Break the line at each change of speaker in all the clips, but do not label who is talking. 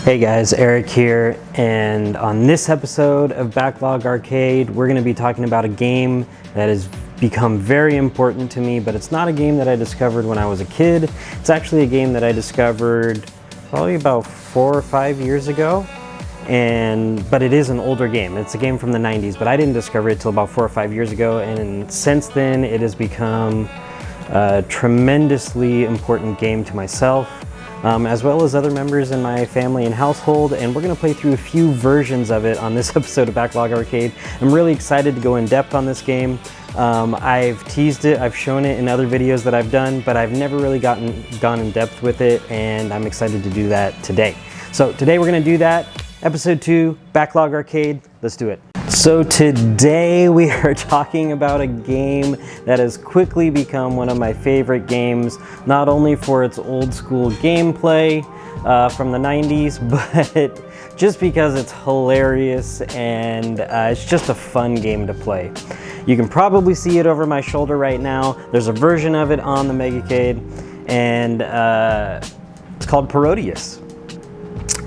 Hey guys, Eric here, and on this episode of Backlog Arcade, we're going to be talking about a game that has become very important to me, but it's not a game that I discovered when I was a kid. It's actually a game that I discovered probably about 4 or 5 years ago, but it is an older game. It's a game from the 90s, but I didn't discover it till about 4 or 5 years ago, and since then it has become a tremendously important game to myself. As well as other members in my family and household, and we're going to play through a few versions of it on this episode of Backlog Arcade. I'm really excited to go in depth on this game. I've teased it, I've shown it in other videos that I've done, but I've never really gone in depth with it, and I'm excited to do that today. So today we're going to do that. Episode 2, Backlog Arcade. Let's do it. So today we are talking about a game that has quickly become one of my favorite games, not only for its old school gameplay from the 90s, but just because it's hilarious and it's just a fun game to play. You can probably see it over my shoulder right now. There's a version of it on the Megacade, and it's called Parodius.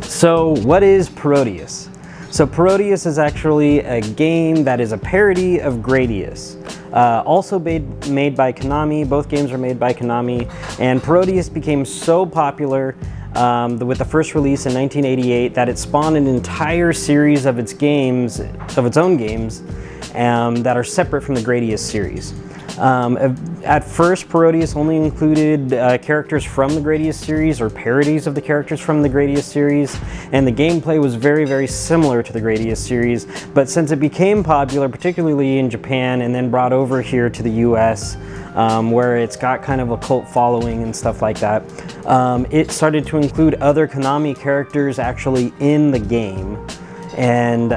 So what is Parodius? So Parodius is actually a game that is a parody of Gradius. Also made by Konami. Both games are made by Konami. And Parodius became so popular with the first release in 1988 that it spawned an entire series of its own games, that are separate from the Gradius series. At first, Parodius only included characters from the Gradius series, or parodies of the characters from the Gradius series, and the gameplay was very, very similar to the Gradius series. But since it became popular, particularly in Japan, and then brought over here to the US, where it's got kind of a cult following and stuff like that, it started to include other Konami characters actually in the game. And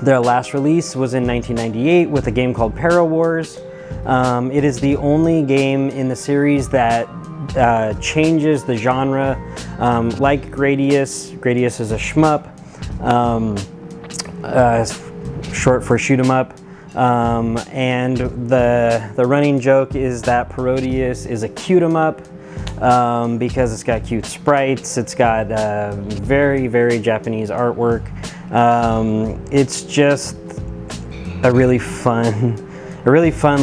their last release was in 1998 with a game called Parodius. It is the only game in the series that changes the genre. Like Gradius is a shmup, short for shoot 'em up. And the running joke is that Parodius is a cute 'em up because it's got cute sprites, it's got very, very Japanese artwork. It's just a really fun,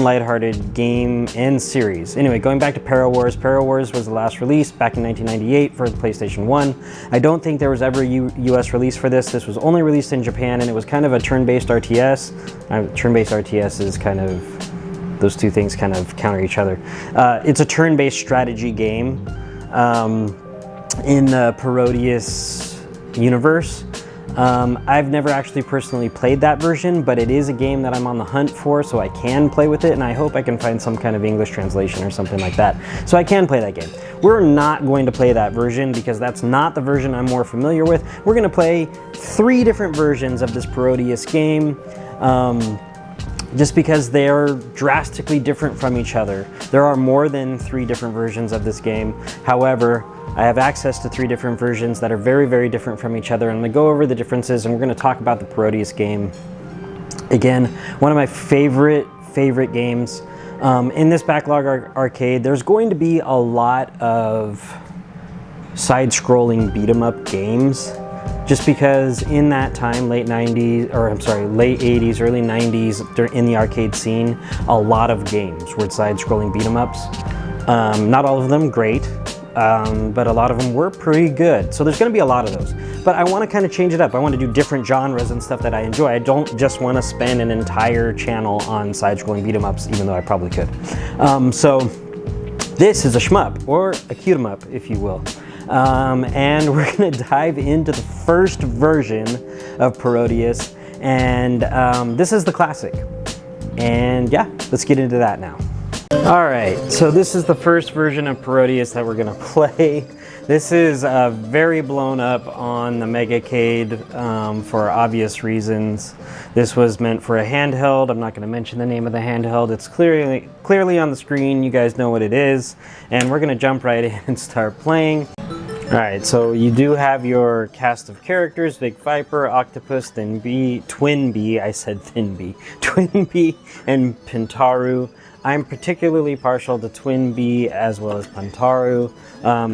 lighthearted game and series. Anyway, going back to Parodius. Parodius was the last release back in 1998 for the PlayStation 1. I don't think there was ever a US release for this. This was only released in Japan, and it was kind of a turn-based RTS. Turn-based RTS is kind of, those two things kind of counter each other. It's a turn-based strategy game in the Parodius universe. I've never actually personally played that version, but it is a game that I'm on the hunt for, so I can play with it, and I hope I can find some kind of English translation or something like that, so I can play that game. We're not going to play that version because that's not the version I'm more familiar with. We're going to play 3 different versions of this Parodius game, just because they are drastically different from each other. There are more than 3 different versions of this game. However, I have access to 3 different versions that are very, very different from each other. I'm going to go over the differences, and we're going to talk about the Parodius game. Again, one of my favorite games. In this Backlog Arcade, there's going to be a lot of side-scrolling beat-em-up games, just because in that time, late 80s, early 90s, in the arcade scene, a lot of games were side-scrolling beat-em-ups. Not all of them great, but a lot of them were pretty good. So there's going to be a lot of those. But I want to kind of change it up. I want to do different genres and stuff that I enjoy. I don't just want to spend an entire channel on side-scrolling beat-em-ups, even though I probably could. So this is a shmup, or a cute-em-up, if you will. And we're going to dive into the first version of Parodius, and this is the classic. And yeah, let's get into that now. Alright, so this is the first version of Parodius that we're going to play. This is very blown up on the Megacade for obvious reasons. This was meant for a handheld. I'm not going to mention the name of the handheld. It's clearly on the screen. You guys know what it is. And we're going to jump right in and start playing. Alright, so you do have your cast of characters: Big Viper, Octopus, Twin Bee, I said Thin Bee, Twin Bee, and Pintaru. I'm particularly partial to Twin B as well as Pantaru.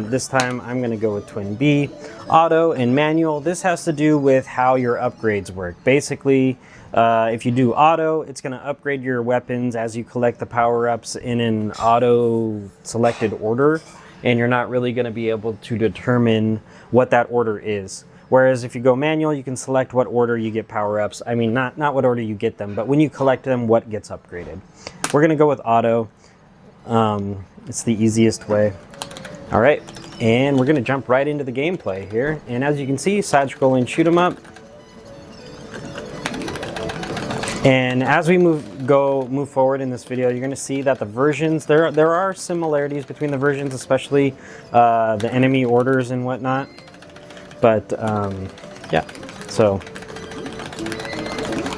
This time I'm going to go with Twin B. Auto and manual, this has to do with how your upgrades work. Basically, if you do auto, it's going to upgrade your weapons as you collect the power-ups in an auto-selected order, and you're not really going to be able to determine what that order is. Whereas if you go manual, you can select what order you get power-ups. I mean, not what order you get them, but when you collect them, what gets upgraded. We're going to go with auto. It's the easiest way. All right, and we're going to jump right into the gameplay here. And as you can see, side-scrolling shoot 'em up. And as we move forward in this video, you're going to see that the versions, there are similarities between the versions, especially the enemy orders and whatnot. But yeah, so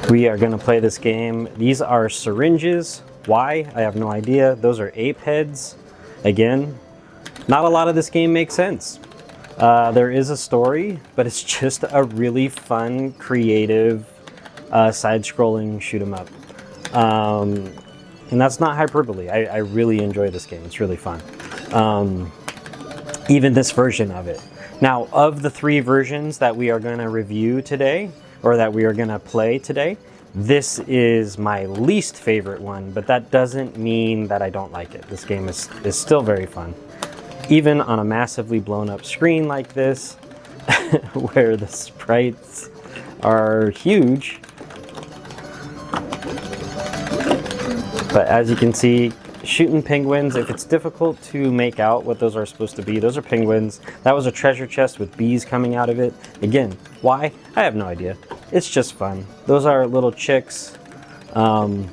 we are going to play this game. These are syringes. Why? I have no idea. Those are ape heads. Again, not a lot of this game makes sense. There is a story, but it's just a really fun, creative, side-scrolling shoot 'em up. And that's not hyperbole. I really enjoy this game. It's really fun. Even this version of it. Now, of the 3 versions that we are going to review today, or that we are going to play today, this is my least favorite one, but that doesn't mean that I don't like it. This game is still very fun. Even on a massively blown up screen like this, where the sprites are huge. But as you can see, shooting penguins, if it's difficult to make out what those are supposed to be, those are penguins. That was a treasure chest with bees coming out of it. Again, why? I have no idea. It's just fun. Those are little chicks. More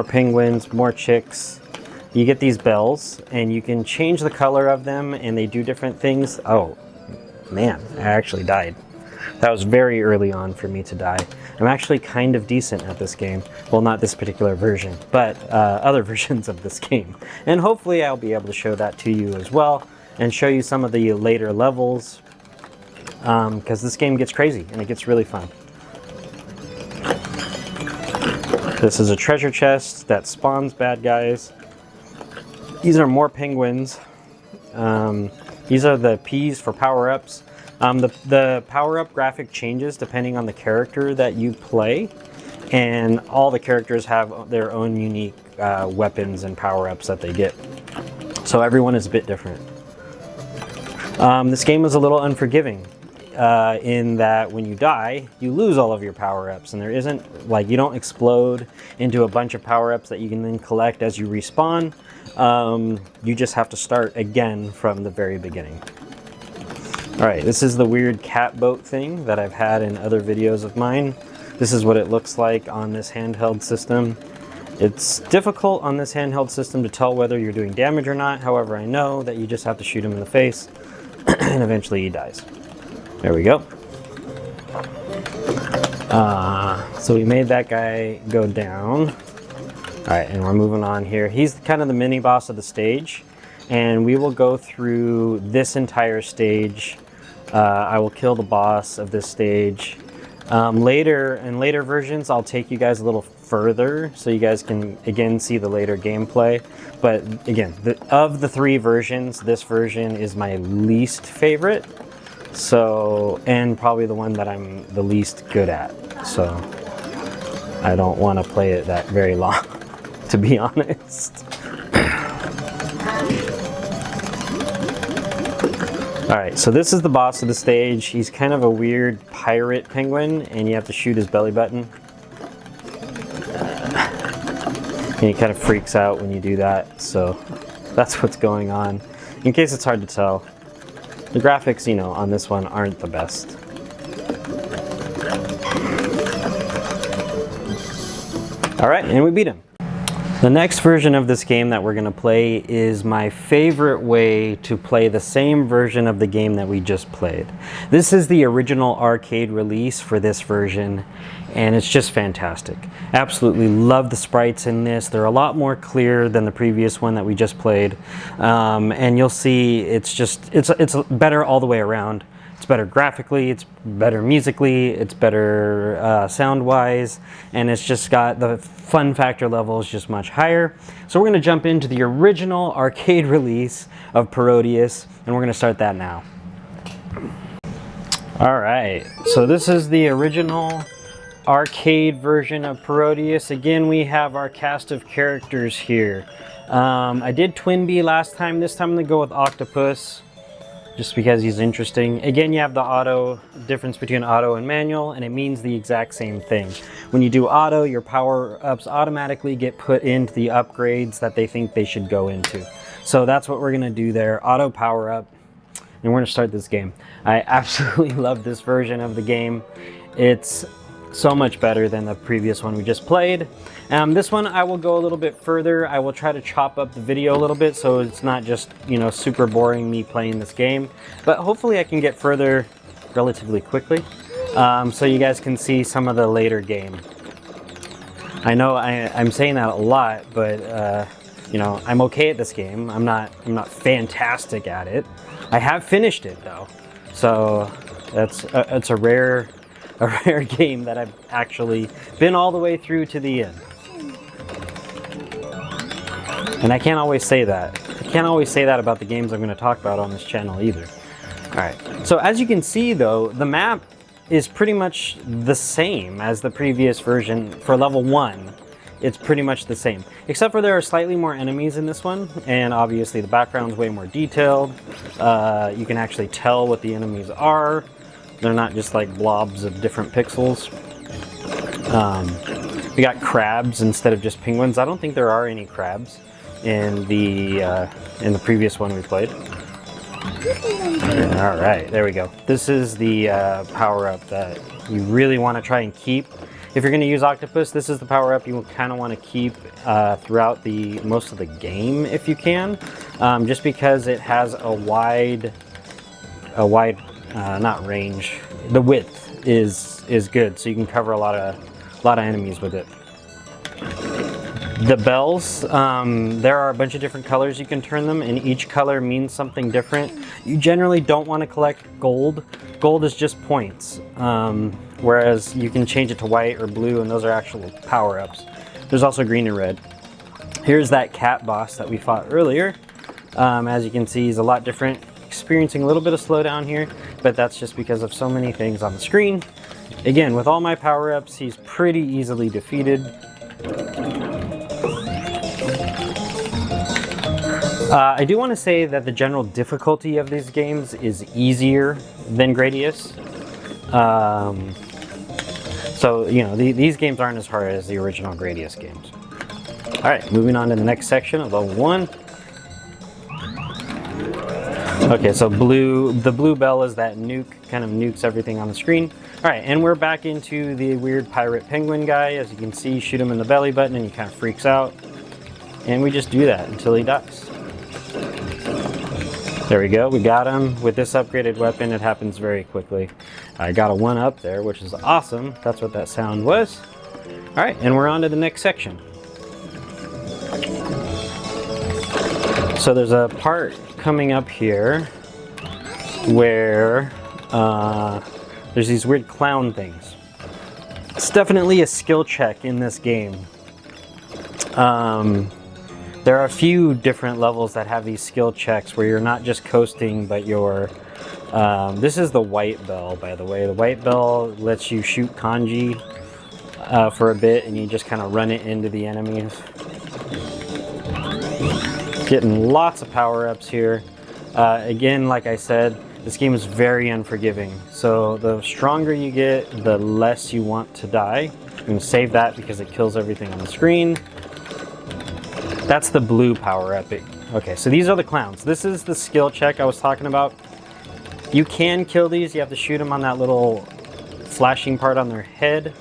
penguins, more chicks. You get these bells, and you can change the color of them, and they do different things. Oh, man, I actually died. That was very early on for me to die. I'm actually kind of decent at this game. Well, not this particular version, but other versions of this game. And hopefully I'll be able to show that to you as well, and show you some of the later levels, because this game gets crazy, and it gets really fun. This is a treasure chest that spawns bad guys. These are more penguins. These are the P's for power-ups. The power-up graphic changes depending on the character that you play, and all the characters have their own unique weapons and power-ups that they get. So everyone is a bit different. This game is a little unforgiving in that when you die, you lose all of your power-ups, and there isn't, like, you don't explode into a bunch of power-ups that you can then collect as you respawn. You just have to start again from the very beginning. Alright, this is the weird cat boat thing that I've had in other videos of mine. This is what it looks like on this handheld system. It's difficult on this handheld system to tell whether you're doing damage or not. However, I know that you just have to shoot him in the face and eventually he dies. There we go. So we made that guy go down. Alright, and we're moving on here. He's kind of the mini boss of the stage, and we will go through this entire stage. I will kill the boss of this stage. In later versions, I'll take you guys a little further so you guys can again see the later gameplay. But again, of the 3 versions, this version is my least favorite. So, and probably the one that I'm the least good at. So I don't want to play it that very long, to be honest. Alright, so this is the boss of the stage. He's kind of a weird pirate penguin, and you have to shoot his belly button. And he kind of freaks out when you do that, so that's what's going on. In case it's hard to tell, the graphics, you know, on this one aren't the best. Alright, and we beat him. The next version of this game that we're going to play is my favorite way to play the same version of the game that we just played. This is the original arcade release for this version, and it's just fantastic. Absolutely love the sprites in this. They're a lot more clear than the previous one that we just played, and you'll see it's better all the way around. It's better graphically, it's better musically, it's better sound-wise, and it's just got the fun factor level is just much higher. So we're going to jump into the original arcade release of Parodius, and we're going to start that now. Alright, so this is the original arcade version of Parodius. Again, we have our cast of characters here. I did Twinbee last time. This time I'm going to go with Octopus, just because he's interesting. Again, you have the difference between auto and manual, and it means the exact same thing. When you do auto, your power-ups automatically get put into the upgrades that they think they should go into. So that's what we're gonna do there, auto power-up, and we're gonna start this game. I absolutely love this version of the game. It's so much better than the previous one we just played. This one I will go a little bit further. I will try to chop up the video a little bit so it's not just, you know, super boring me playing this game, but hopefully I can get further relatively quickly, so you guys can see some of the later game. I know I'm saying that a lot, but you know, I'm okay at this game. I'm not fantastic at it. I have finished it though, so it's a rare game that I've actually been all the way through to the end. And I can't always say that. I can't always say that about the games I'm going to talk about on this channel either. Alright, so as you can see though, the map is pretty much the same as the previous version. For level 1, it's pretty much the same. Except for there are slightly more enemies in this one, and obviously the background's way more detailed. You can actually tell what the enemies are. They're not just like blobs of different pixels. We got crabs instead of just penguins. I don't think there are any crabs in the previous one we played. All right, there we go. This is the power-up that you really want to try and keep. If you're going to use Octopus, this is the power-up you want to keep throughout most of the game if you can, just because it has a wide not range. The width is good, so you can cover a lot of enemies with it. The bells, there are a bunch of different colors you can turn them, and each color means something different. You generally don't want to collect gold. Gold is just points, whereas you can change it to white or blue, and those are actual power-ups. There's also green and red. Here's that cat boss that we fought earlier. As you can see, he's a lot different. Experiencing a little bit of slowdown here, but that's just because of so many things on the screen. Again, with all my power-ups, he's pretty easily defeated. I do want to say that the general difficulty of these games is easier than Gradius. So, you know, these games aren't as hard as the original Gradius games. Alright, moving on to the next section of level 1. Okay, so the blue bell is that nuke, kind of nukes everything on the screen. Alright, and we're back into the weird pirate penguin guy. As you can see, shoot him in the belly button and he kind of freaks out. And we just do that until he dies. There we go, we got him. With this upgraded weapon, it happens very quickly. I got a 1-up there, which is awesome. That's what that sound was. Alright, and we're on to the next section. So there's a part coming up here where there's these weird clown things. It's definitely a skill check in this game. There are a few different levels that have these skill checks where you're not just coasting, but you're... this is the white bell, by the way. The white bell lets you shoot kanji for a bit, and you just kind of run it into the enemies. Getting lots of power-ups here. Again, like I said, this game is very unforgiving. So the stronger you get, the less you want to die. I'm going to save that because it kills everything on the screen. That's the blue power-up. Okay, so these are the clowns. This is the skill check I was talking about. You can kill these. You have to shoot them on that little flashing part on their head.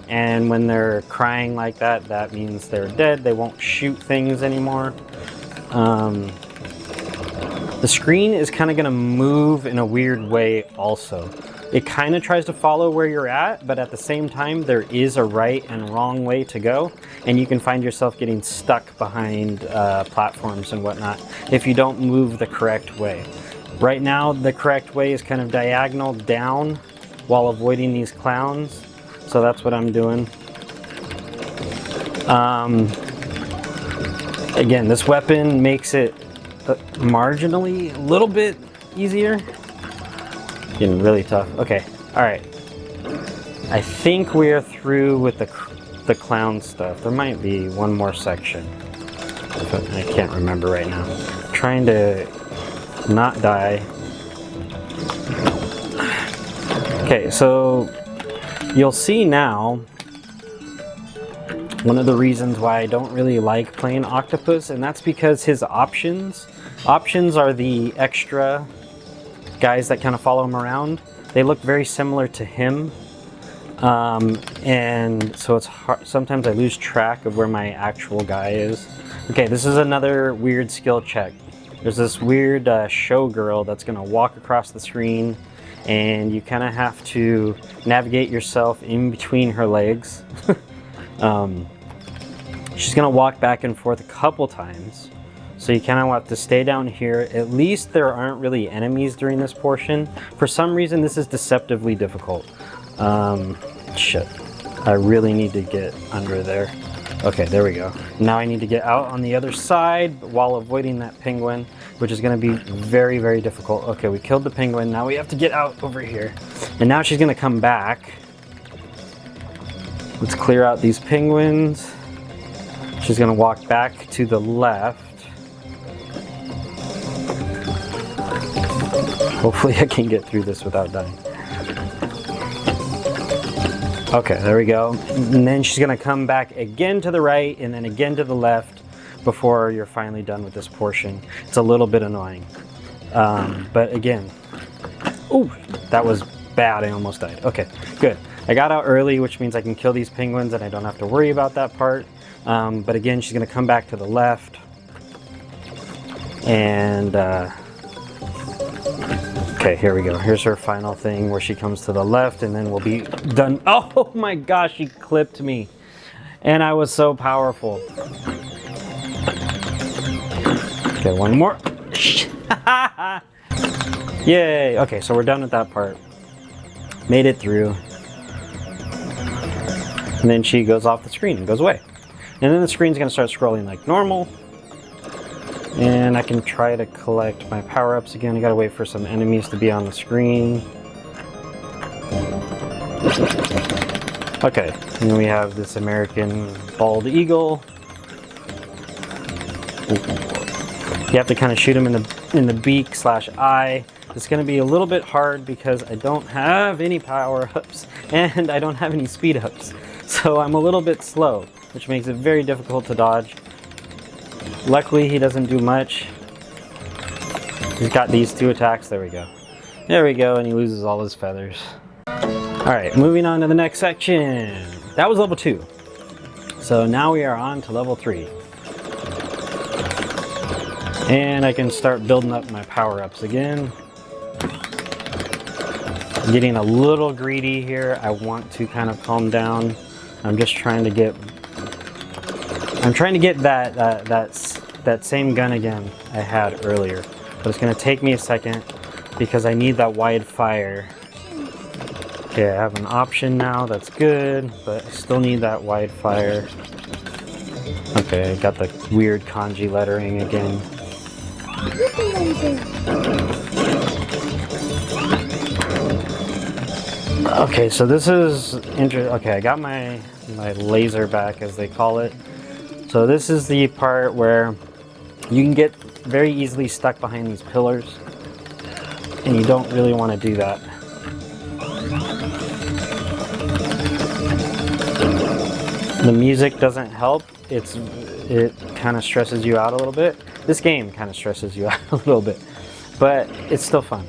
And when they're crying like that, that means they're dead. They won't shoot things anymore. The screen is kind of going to move in a weird way also. It kind of tries to follow where you're at, but at the same time, there is a right and wrong way to go, and you can find yourself getting stuck behind platforms and whatnot if you don't move the correct way. Right now, the correct way is kind of diagonal down while avoiding these clowns. So that's what I'm doing. Again, this weapon makes it marginally a little bit easier. Getting really tough. Okay, all right. I think we're through with the clown stuff. There might be one more section, but I can't remember right now. I'm trying to not die. Okay, so you'll see now one of the reasons why I don't really like playing Octopus, and that's because his options are the extra guys that kind of follow him around. They look very similar to him, and so it's hard. Sometimes I lose track of where my actual guy is. Okay, this is another weird skill check. There's this weird showgirl that's gonna walk across the screen, and you kind of have to navigate yourself in between her legs. She's gonna walk back and forth a couple times, so you kind of want to stay down here. At least there aren't really enemies during this portion. For some reason, this is deceptively difficult. Shit, I really need to get under there. Okay, there we go. Now I need to get out on the other side while avoiding that penguin, which is gonna be very, very difficult. Okay, we killed the penguin. Now we have to get out over here. And now she's gonna come back. Let's clear out these penguins. She's gonna walk back to the left. Hopefully I can get through this without dying. Okay, there we go. And then she's gonna come back again to the right and then again to the left before you're finally done with this portion. It's a little bit annoying. But again, ooh, that was bad, I almost died. Okay, good. I got out early, which means I can kill these penguins and I don't have to worry about that part. But again, she's gonna come back to the left. And, okay, here we go. Here's her final thing where she comes to the left and then we'll be done. Oh my gosh, she clipped me. And I was so powerful. Okay, one more. Yay. Okay, so we're done with that part. Made it through. And then she goes off the screen and goes away. And then the screen's gonna start scrolling like normal. And I can try to collect my power-ups again. I gotta wait for some enemies to be on the screen. Okay, and then we have this American bald eagle. You have to kind of shoot him in the beak / eye. It's gonna be a little bit hard because I don't have any power-ups and I don't have any speed-ups. So I'm a little bit slow, which makes it very difficult to dodge. Luckily, he doesn't do much. He's got these 2 attacks. There we go. There we go, and he loses all his feathers. All right, moving on to the next section. That was level 2. So now we are on to level 3. And I can start building up my power-ups again. I'm getting a little greedy here. I want to kind of calm down. I'm just trying to get that same gun again I had earlier, but it's gonna take me a second because I need that wide fire. Okay, I have an option now, that's good, but I still need that wide fire. Okay, I got the weird kanji lettering again. Okay, so this is interesting. Okay, I got my laser back, as they call it. So this is the part where you can get very easily stuck behind these pillars, and you don't really want to do that. The music doesn't help. It kind of stresses you out a little bit. This game kind of stresses you out a little bit, but it's still fun.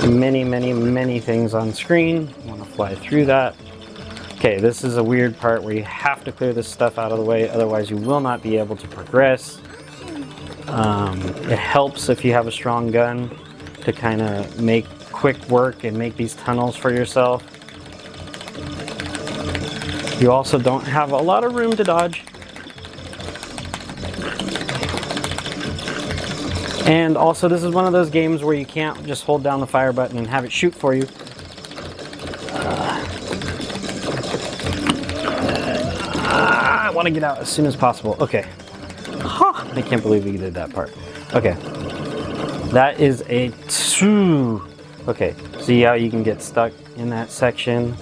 Many things on screen. I want to fly through that. Okay, this is a weird part where you have to clear this stuff out of the way, otherwise you will not be able to progress. It helps if you have a strong gun to kind of make quick work and make these tunnels for yourself. You also don't have a lot of room to dodge. And also, this is one of those games where you can't just hold down the fire button and have it shoot for you. I want to get out as soon as possible. Okay. Huh, I can't believe we did that part. Okay. That is a 2. Okay, see how you can get stuck in that section?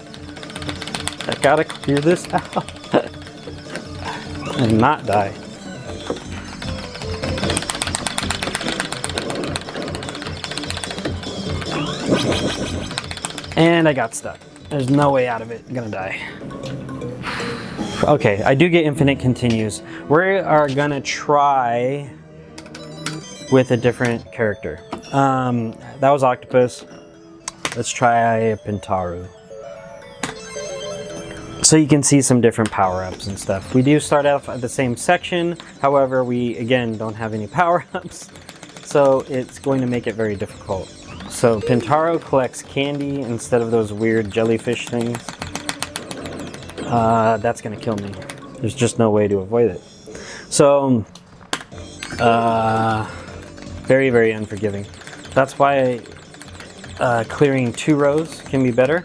I gotta clear this out and not die. And I got stuck. There's no way out of it. I'm gonna die. Okay, I do get infinite continues. We are gonna try with a different character. That was Octopus. Let's try Pintaru. So you can see some different power-ups and stuff. We do start off at the same section. However, we, again, don't have any power-ups. So it's going to make it very difficult. So Pintaru collects candy instead of those weird jellyfish things. That's gonna kill me. There's just no way to avoid it. So, very, very unforgiving. That's why clearing 2 rows can be better,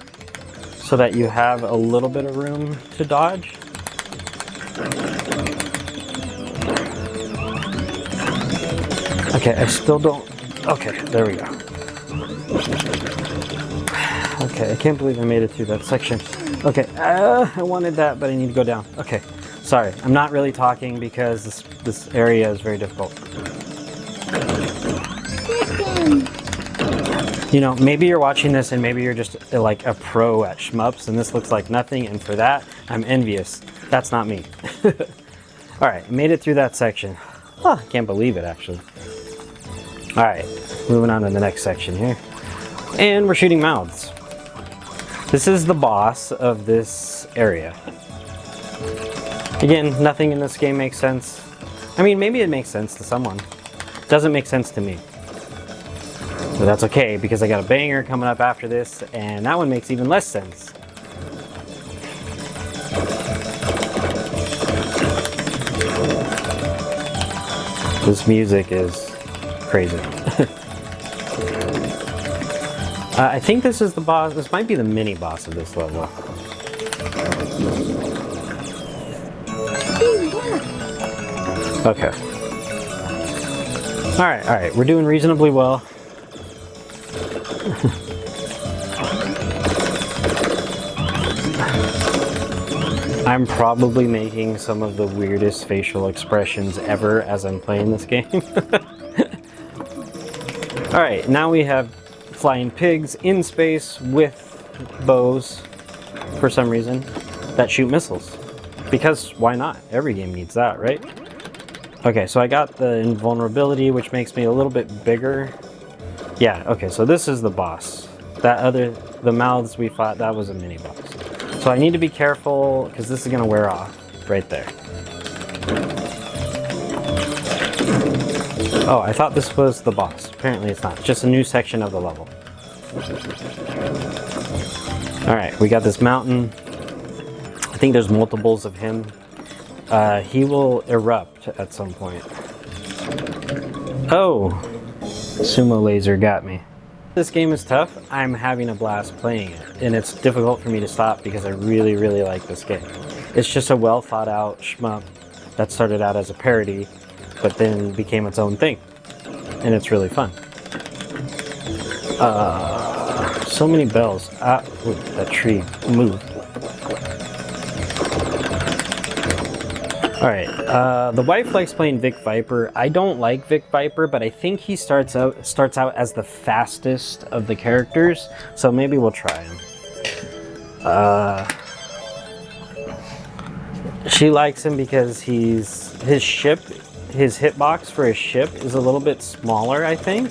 so that you have a little bit of room to dodge. Okay, I still don't... Okay, there we go. Okay, I can't believe I made it through that section. Okay, I wanted that, but I need to go down. Okay, sorry. I'm not really talking because this area is very difficult. You know, maybe you're watching this and maybe you're just like a pro at shmups and this looks like nothing, and for that, I'm envious. That's not me. All right, made it through that section. Huh, I can't believe it, actually. All right, moving on to the next section here. And we're shooting mouths. This is the boss of this area. Again, nothing in this game makes sense. I mean, maybe it makes sense to someone. Doesn't make sense to me. But that's okay, because I got a banger coming up after this, and that one makes even less sense. This music is crazy. I think this is the boss. This might be the mini boss of this level. Okay. All right. We're doing reasonably well. I'm probably making some of the weirdest facial expressions ever as I'm playing this game. All right, now we have flying pigs in space with bows, for some reason, that shoot missiles. Because why not? Every game needs that, right? Okay, so I got the invulnerability, which makes me a little bit bigger. Yeah, okay, so this is the boss. The mouths we fought, that was a mini boss. So I need to be careful, because this is gonna wear off right there. Oh, I thought this was the boss. Apparently it's not. It's just a new section of the level. Alright, we got this mountain. I think there's multiples of him. He will erupt at some point. Oh! Sumo laser got me. This game is tough. I'm having a blast playing it. And it's difficult for me to stop because I really, really like this game. It's just a well thought out shmup that started out as a parody, but then became its own thing. And it's really fun. So many bells. Ooh, that tree moved. Alright, the wife likes playing Vic Viper. I don't like Vic Viper, but I think he starts out as the fastest of the characters, so maybe we'll try him. She likes him because his hitbox for his ship is a little bit smaller, I think.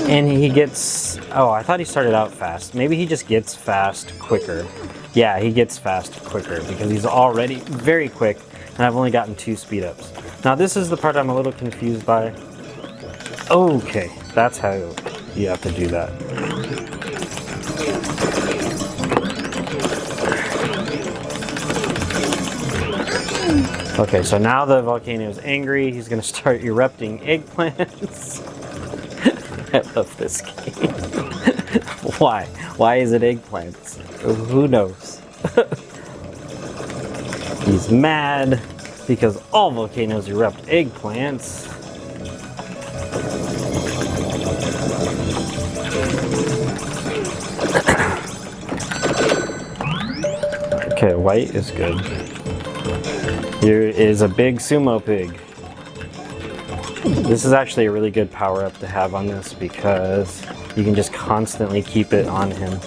And he gets, oh, I thought he started out fast. Maybe he just gets fast quicker. Yeah, he gets fast quicker because he's already very quick, and I've only gotten 2 speed ups. Now this is the part I'm a little confused by. Okay, that's how you have to do that. Okay, so now the volcano is angry. He's gonna start erupting eggplants. I love this game. Why? Why is it eggplants? Who knows? He's mad because all volcanoes erupt eggplants. Okay, white is good. Here is a big sumo pig. This is actually a really good power-up to have on this because you can just constantly keep it on him.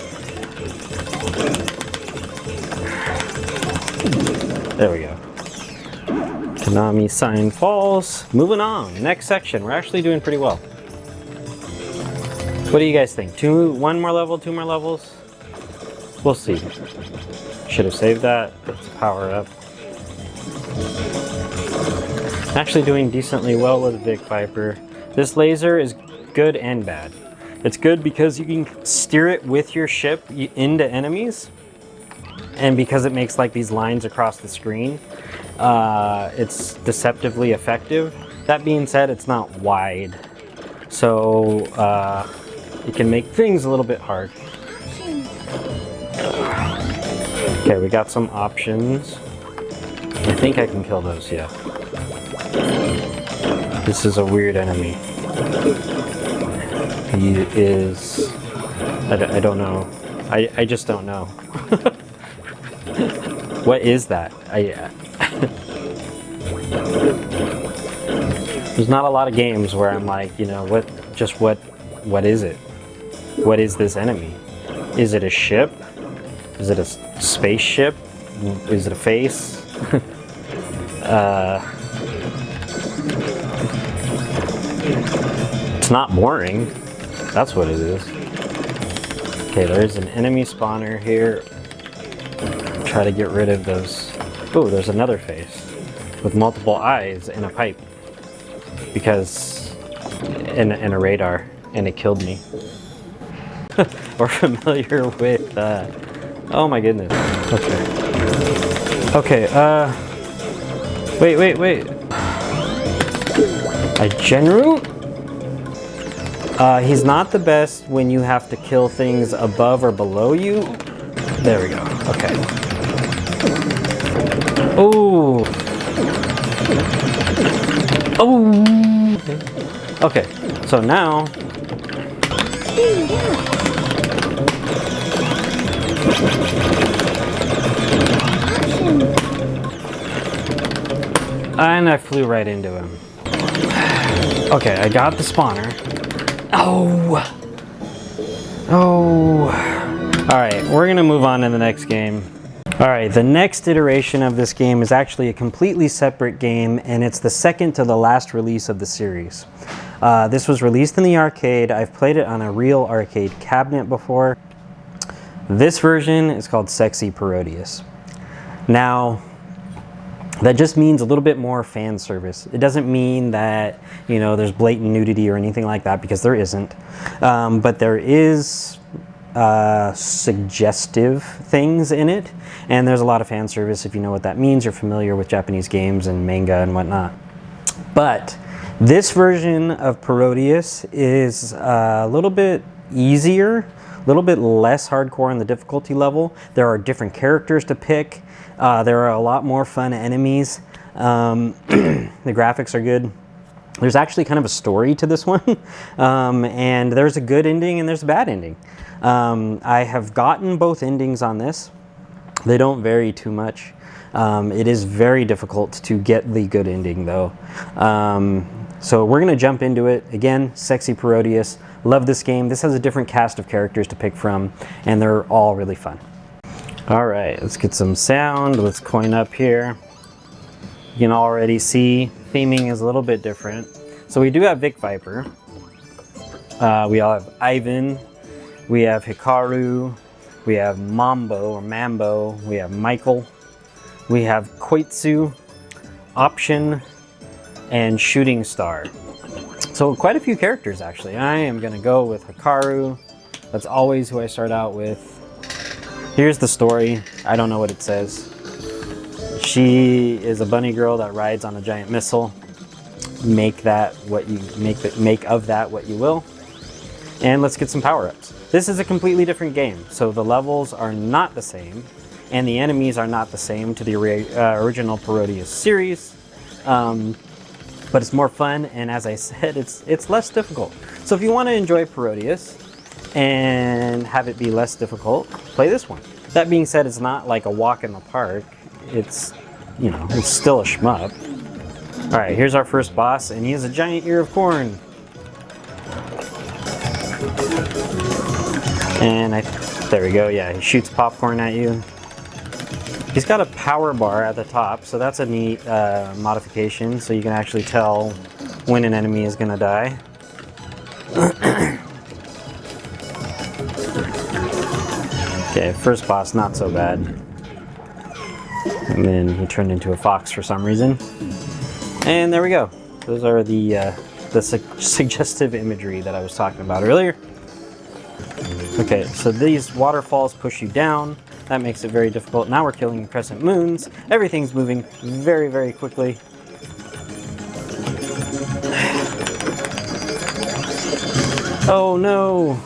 There we go. Konami sign falls. Moving on, next section. We're actually doing pretty well. What do you guys think? One more level, 2 more levels? We'll see. Should have saved that. Let's power up. Actually doing decently well with Vic Viper. This laser is good and bad. It's good because you can steer it with your ship into enemies, and because it makes like these lines across the screen, it's deceptively effective. That being said, it's not wide, so it can make things a little bit hard. Okay, we got some options. I think I can kill those, yeah. This is a weird enemy. He is... I don't know. I just don't know. What is that? There's not a lot of games where I'm like, you know, what is it? What is this enemy? Is it a ship? Is it a spaceship? Is it a face? It's not boring. That's what it is. Okay, there's an enemy spawner here. Try to get rid of those. Oh, there's another face with multiple eyes and a pipe. Because, and a radar, and it killed me. We're familiar with, oh my goodness. Okay. Okay, wait. A Genru? He's not the best when you have to kill things above or below you. There we go, okay. Oh! Okay, so now... And I flew right into him. Okay, I got the spawner. Oh! Alright, we're gonna move on to the next game. Alright, the next iteration of this game is actually a completely separate game, and it's the second to the last release of the series. This was released in the arcade. I've played it on a real arcade cabinet before. This version is called Sexy Parodius. Now, that just means a little bit more fan service. It doesn't mean that, you know, there's blatant nudity or anything like that, because there isn't. But there is suggestive things in it, and there's a lot of fan service. If you know what that means, you're familiar with Japanese games and manga and whatnot. But this version of Parodius is a little bit easier, a little bit less hardcore in the difficulty level. There are different characters to pick. There are a lot more fun enemies. The graphics are good. There's actually kind of a story to this one. And there's a good ending and there's a bad ending. I have gotten both endings on this. They don't vary too much. It is very difficult to get the good ending though. So we're gonna jump into it. Again, Sexy Parodius. Love this game. This has a different cast of characters to pick from, and they're all really fun. All right, let's get some sound. Let's coin up here. You can already see theming is a little bit different. So we do have Vic Viper. We all have Ivan. We have Hikaru. We have Mambo. We have Michael. We have Koitsu, Option, and Shooting Star. So quite a few characters actually. I am gonna go with Hikaru. That's always who I start out with. Here's the story. I don't know what it says. She is a bunny girl that rides on a giant missile. Make that what you make of that what you will. And let's get some power-ups. This is a completely different game, so the levels are not the same, and the enemies are not the same to the original Parodius series. But it's more fun, and as I said, it's less difficult. So if you want to enjoy Parodius and have it be less difficult, play this one. That being said, it's not like a walk in the park. It's, you know, it's still a shmup. All right, here's our first boss, and he has a giant ear of corn. And there we go, yeah, he shoots popcorn at you. He's got a power bar at the top, so that's a neat modification, so you can actually tell when an enemy is gonna die. Okay, first boss, not so bad. And then he turned into a fox for some reason. And there we go. Those are the suggestive imagery that I was talking about earlier. Okay, so these waterfalls push you down. That makes it very difficult. Now we're killing crescent moons. Everything's moving very, very quickly. Oh no!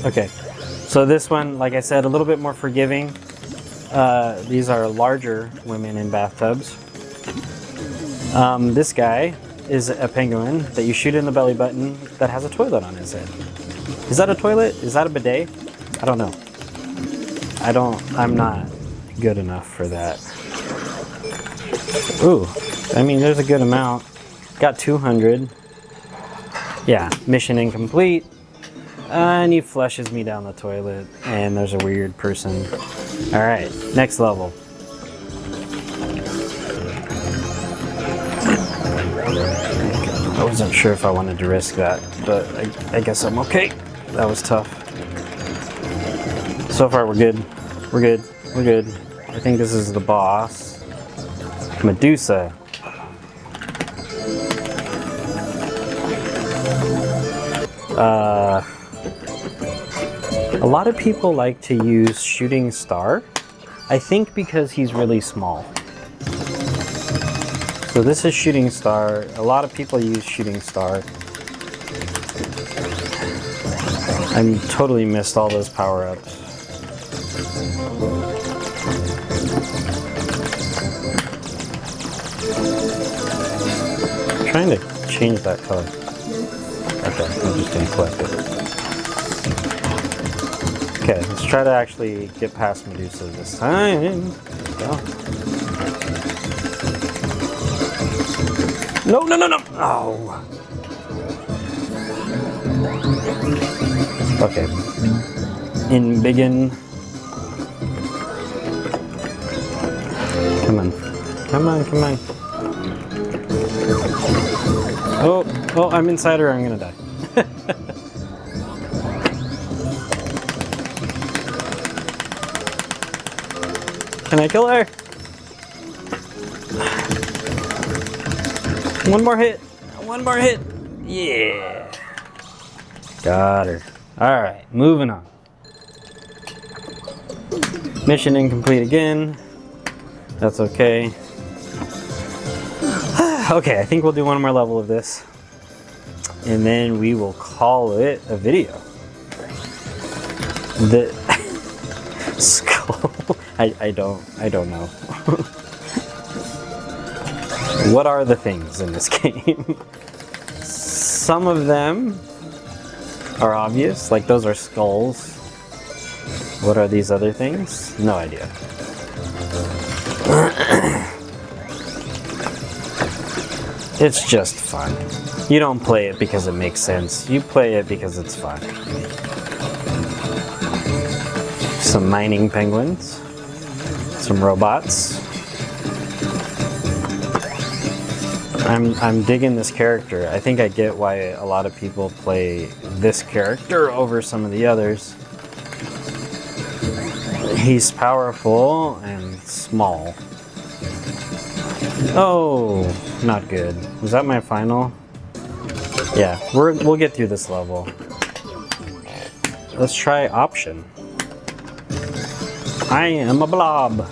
Okay, so this one, like I said, a little bit more forgiving. These are larger women in bathtubs. This guy is a penguin that you shoot in the belly button that has a toilet on his head. Is that a toilet? Is that a bidet? I don't know. I'm not good enough for that. Ooh, I mean, there's a good amount. Got 200. Yeah, mission incomplete. And he flushes me down the toilet, and there's a weird person. All right, next level. I wasn't sure if I wanted to risk that, but I guess I'm okay. That was tough. So far, we're good. We're good. We're good. I think this is the boss. Medusa. A lot of people like to use Shooting Star. I think because he's really small. So this is Shooting Star. A lot of people use Shooting Star. I totally missed all those power-ups. I'm trying to change that color. Okay, I'm just gonna collect it. Okay, let's try to actually get past Medusa this time. There we go. No, no, no, no! Oh! Okay. Embiggen. Come on. Come on, come on. Oh, oh, I'm inside her, I'm gonna die. Can I kill her? One more hit. One more hit. Yeah. Got her. All right, moving on. Mission incomplete again. That's okay. Okay, I think we'll do one more level of this. And then we will call it a video. The skull. I don't know. What are the things in this game? Some of them are obvious, like those are skulls. What are these other things? No idea. It's just fun. You don't play it because it makes sense. You play it because it's fun. Some mining penguins. Some robots. I'm digging this character. I think I get why a lot of people play this character over some of the others. He's powerful and small. Oh, not good. Was that my final? Yeah, we'll get through this level. Let's try option. I am a blob.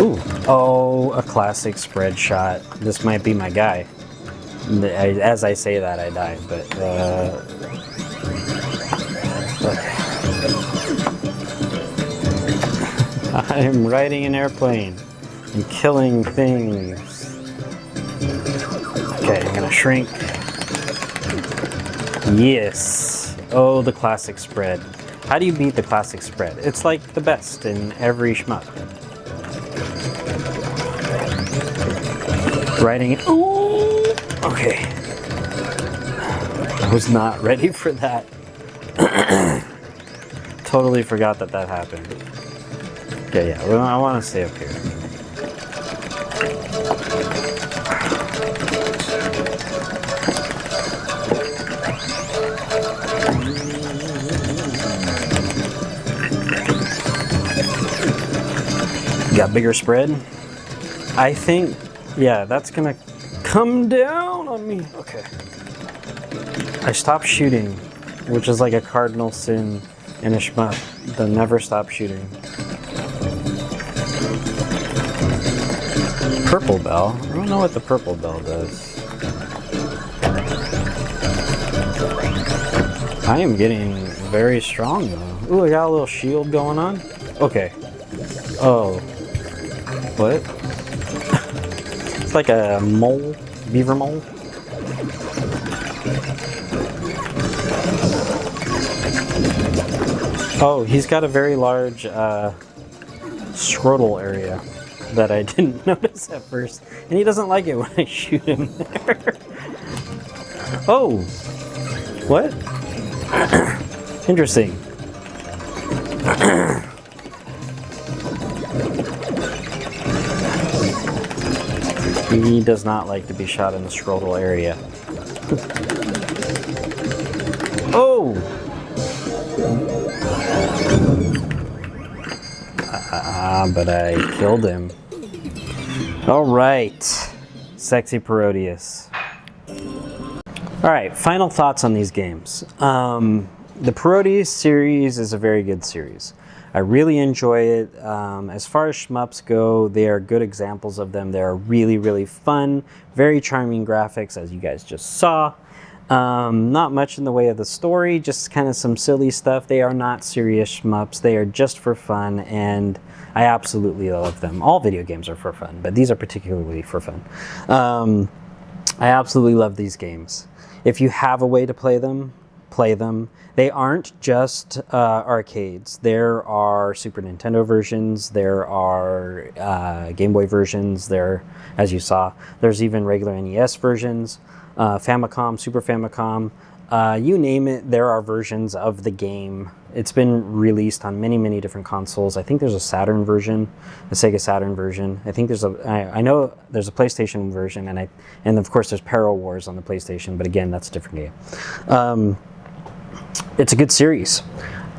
Ooh. Oh, a classic spread shot. This might be my guy. As I say that, I die, but I'm riding an airplane and killing things. Okay, I'm gonna shrink. Yes. Oh, the classic spread. How do you beat the classic spread? It's like the best in every shmup. Riding it. Ooh. Okay. I was not ready for that. Totally forgot that that happened. Okay, yeah, well, I want to stay up here. Got bigger spread. I think, yeah, that's gonna come down on me. Okay. I stopped shooting, which is like a cardinal sin in a shmup. They'll never stop shooting. Purple bell? I don't know what the purple bell does. I am getting very strong though. Ooh, I got a little shield going on. Okay. Oh. What? It's like a mole, beaver mole. Oh, he's got a very large scrotal area that I didn't notice at first. And he doesn't like it when I shoot him there. Oh! What? Interesting. He does not like to be shot in the scrotal area. Oh! But I killed him. Alright. Sexy Parodius. Alright, final thoughts on these games. The Parodius series is a very good series. I really enjoy it. As far as shmups go, they are good examples of them. They're really, really fun, very charming graphics, as you guys just saw. Not much in the way of the story, just kind of some silly stuff. They are not serious shmups. They are just for fun, and I absolutely love them. All video games are for fun, but these are particularly for fun. I absolutely love these games. If you have a way to play them, play them. They aren't just arcades. There are Super Nintendo versions, there are Game Boy versions, there, as you saw, there's even regular NES versions, Famicom, Super Famicom, you name it, there are versions of the game. It's been released on many, many different consoles. I think there's a Saturn version, a Sega Saturn version. I think there's I know there's a PlayStation version, and of course there's Parallel Wars on the PlayStation, but again, that's a different game. It's a good series.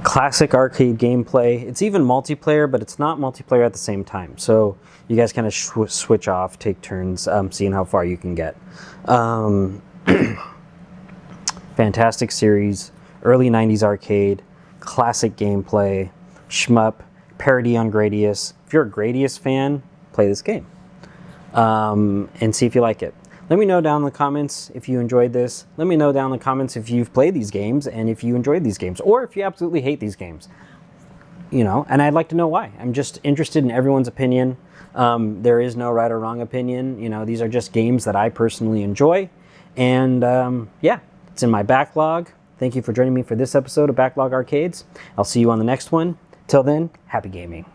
Classic arcade gameplay. It's even multiplayer, but it's not multiplayer at the same time. So you guys kind of switch off, take turns, seeing how far you can get. Fantastic series. Early 90s arcade. Classic gameplay. Shmup. Parody on Gradius. If you're a Gradius fan, play this game. And see if you like it. Let me know down in the comments if you enjoyed this. Let me know down in the comments if you've played these games and if you enjoyed these games, or if you absolutely hate these games. You know, and I'd like to know why. I'm just interested in everyone's opinion. There is no right or wrong opinion. You know, these are just games that I personally enjoy. And yeah, it's in my backlog. Thank you for joining me for this episode of Backlog Arcades. I'll see you on the next one. Till then, happy gaming.